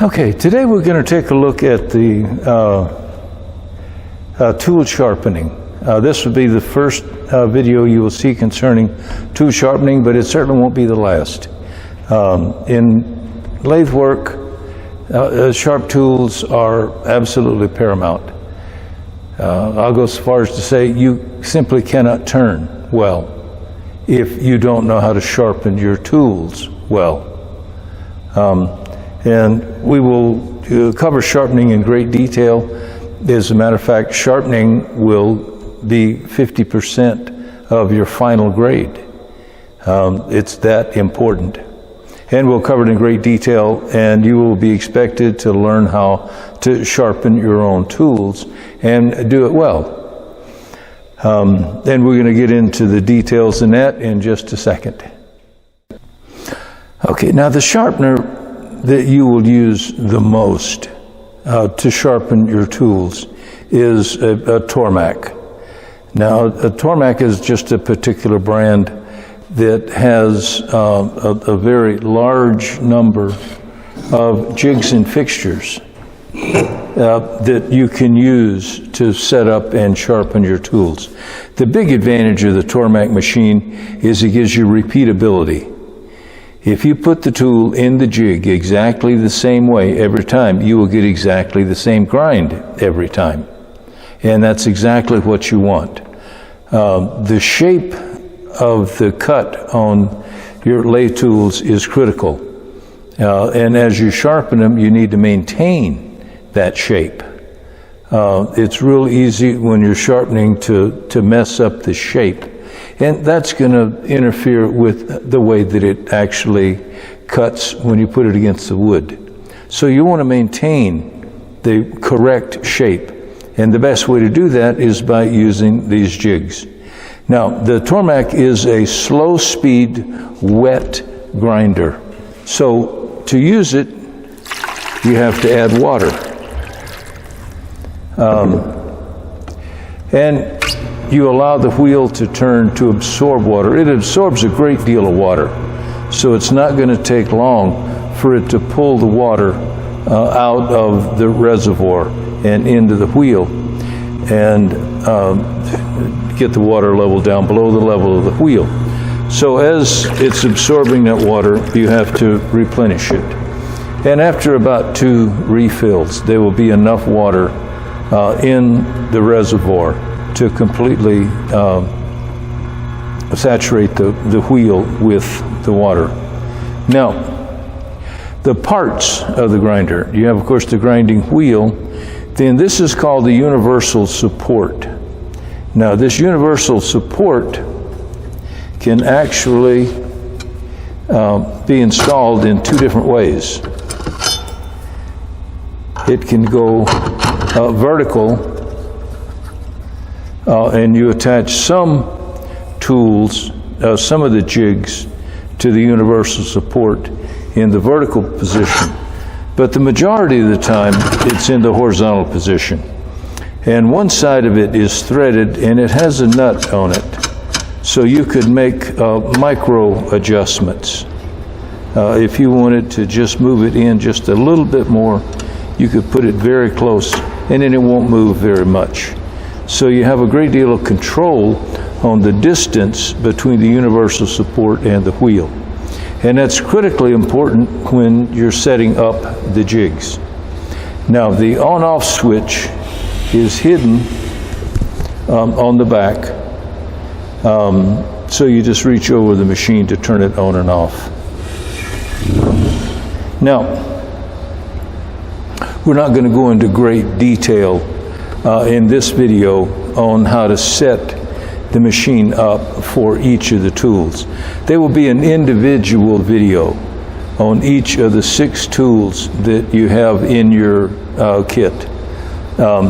Okay, today we're going to take a look at the tool sharpening. This would be the first video you will see concerning tool sharpening, but it certainly won't be the last. In lathe work, sharp tools are absolutely paramount. I'll go so far as to say you simply cannot turn well if you don't know how to sharpen your tools well. And we will cover sharpening in great detail. As a matter of fact, sharpening will be 50% of your final grade. It's that important. And we'll cover it in great detail, and you will be expected to learn how to sharpen your own tools and do it well. And we're going to get into the details in that in just a second. Okay, now the sharpener that you will use the most to sharpen your tools is a Tormac. Now, a Tormac is just a particular brand that has a very large number of jigs and fixtures that you can use to set up and sharpen your tools. The big advantage of the Tormac machine is it gives you repeatability. If you put the tool in the jig exactly the same way every time, you will get exactly the same grind every time. And that's exactly what you want. The shape of the cut on your lathe tools is critical. And as you sharpen them, you need to maintain that shape. It's real easy when you're sharpening to mess up the shape. And that's going to interfere with the way that it actually cuts when you put it against the wood. So you want to maintain the correct shape. And the best way to do that is by using these jigs. Now, the Tormac is a slow speed, wet grinder. So to use it, you have to add water. And you allow the wheel to turn to absorb water. It absorbs a great deal of water, so it's not going to take long for it to pull the water out of the reservoir and into the wheel and get the water level down below the level of the wheel. So as it's absorbing that water, you have to replenish it. And after about 2 refills, there will be enough water in the reservoir to completely saturate the wheel with the water. Now, the parts of the grinder, you have, of course, the grinding wheel. Then this is called the universal support. Now, this universal support can actually be installed in 2 different ways. It can go vertical, and you attach some tools, some of the jigs, to the universal support in the vertical position. But the majority of the time, it's in the horizontal position. And one side of it is threaded, and it has a nut on it. So you could make micro adjustments. If you wanted to just move it in just a little bit more, you could put it very close, and then it won't move very much. So you have a great deal of control on the distance between the universal support and the wheel. And that's critically important when you're setting up the jigs. Now, the on-off switch is hidden on the back. So you just reach over the machine to turn it on and off. Now, we're not going to go into great detail in this video on how to set the machine up for each of the tools. There will be an individual video on each of the 6 tools that you have in your kit.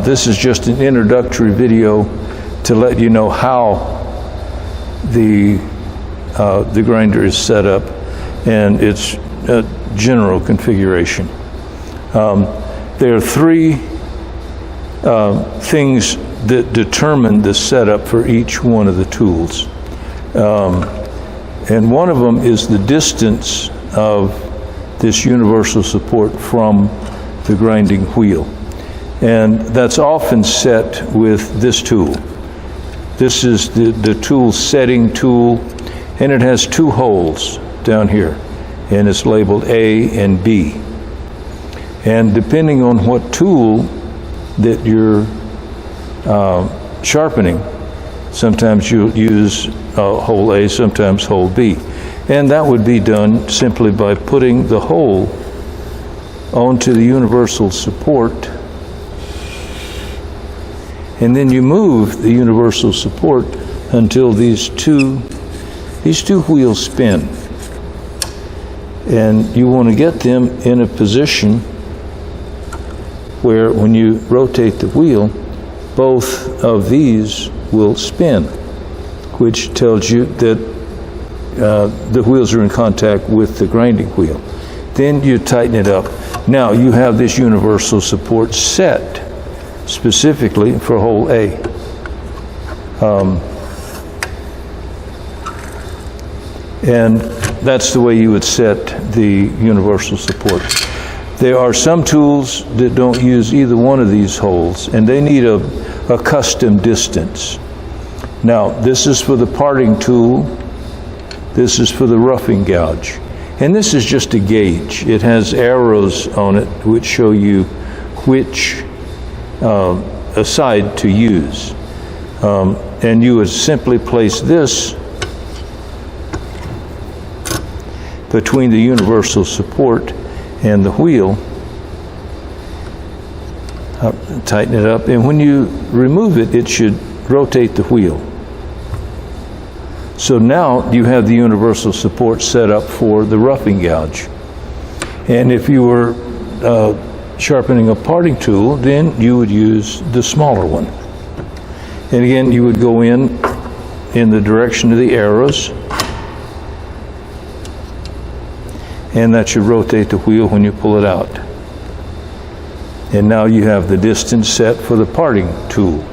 This is just an introductory video to let you know how the grinder is set up and its general configuration. There are 3 things that determine the setup for each one of the tools. And one of them is the distance of this universal support from the grinding wheel. And that's often set with this tool. This is the tool setting tool, and it has two holes down here, and it's labeled A and B. And depending on what tool that you're sharpening, sometimes you'll use hole A, sometimes hole B. And that would be done simply by putting the hole onto the universal support, and then you move the universal support until these two wheels spin. And you want to get them in a position where when you rotate the wheel, both of these will spin, which tells you that the wheels are in contact with the grinding wheel. Then you tighten it up. Now you have this universal support set specifically for hole A. And that's the way you would set the universal support. There are some tools that don't use either one of these holes, and they need a custom distance. Now, this is for the parting tool. This is for the roughing gouge. And this is just a gauge. It has arrows on it which show you which side to use. And you would simply place this between the universal support and the wheel, tighten it up, and when you remove it, it should rotate the wheel. So now you have the universal support set up for the roughing gouge. And if you were sharpening a parting tool, then you would use the smaller one. And again, you would go in the direction of the arrows, and that should rotate the wheel when you pull it out. And now you have the distance set for the parting tool.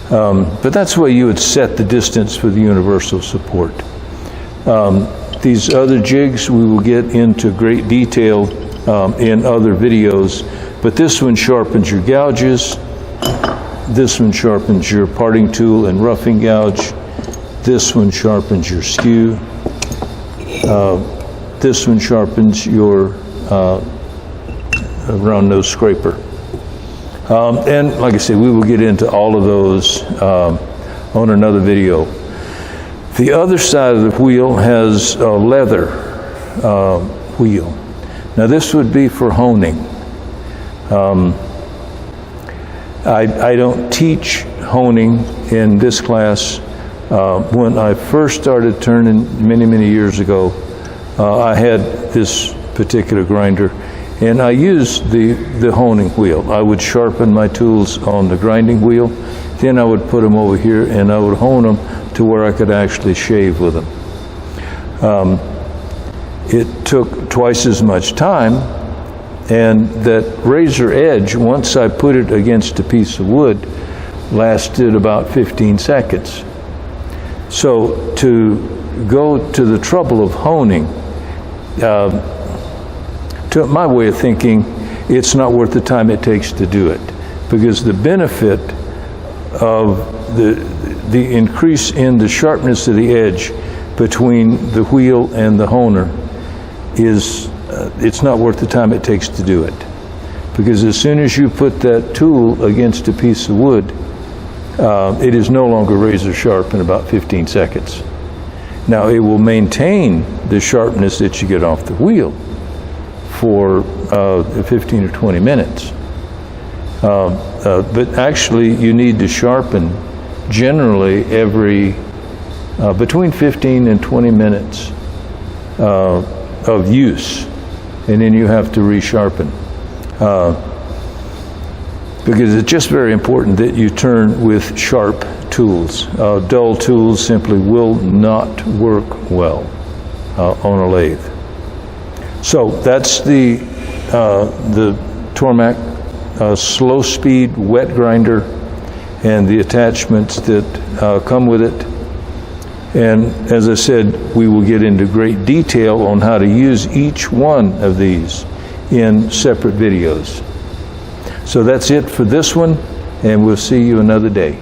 But that's the way you would set the distance for the universal support. These other jigs we will get into great detail in other videos, but this one sharpens your gouges, this one sharpens your parting tool and roughing gouge, this one sharpens your skew, this one sharpens your round nose scraper. And like I said, we will get into all of those on another video. The other side of the wheel has a leather wheel. Now this would be for honing. I don't teach honing in this class. When I first started turning many years ago, I had this particular grinder, and I used the honing wheel. I would sharpen my tools on the grinding wheel, then I would put them over here and I would hone them to where I could actually shave with them. It took twice as much time, and that razor edge, once I put it against a piece of wood, lasted about 15 seconds. So to go to the trouble of honing, to my way of thinking, it's not worth the time it takes to do it, because the benefit of the increase in the sharpness of the edge between the wheel and the honer is it's not worth the time it takes to do it, because as soon as you put that tool against a piece of wood, it is no longer razor sharp in about 15 seconds. Now it will maintain the sharpness that you get off the wheel for 15 or 20 minutes. But actually you need to sharpen generally every between 15 and 20 minutes of use, and then you have to resharpen. Because it's just very important that you turn with sharp tools. Dull tools simply will not work well on a lathe. So that's the Tormac slow speed wet grinder and the attachments that come with it. And as I said, we will get into great detail on how to use each one of these in separate videos. So that's it for this one, and we'll see you another day.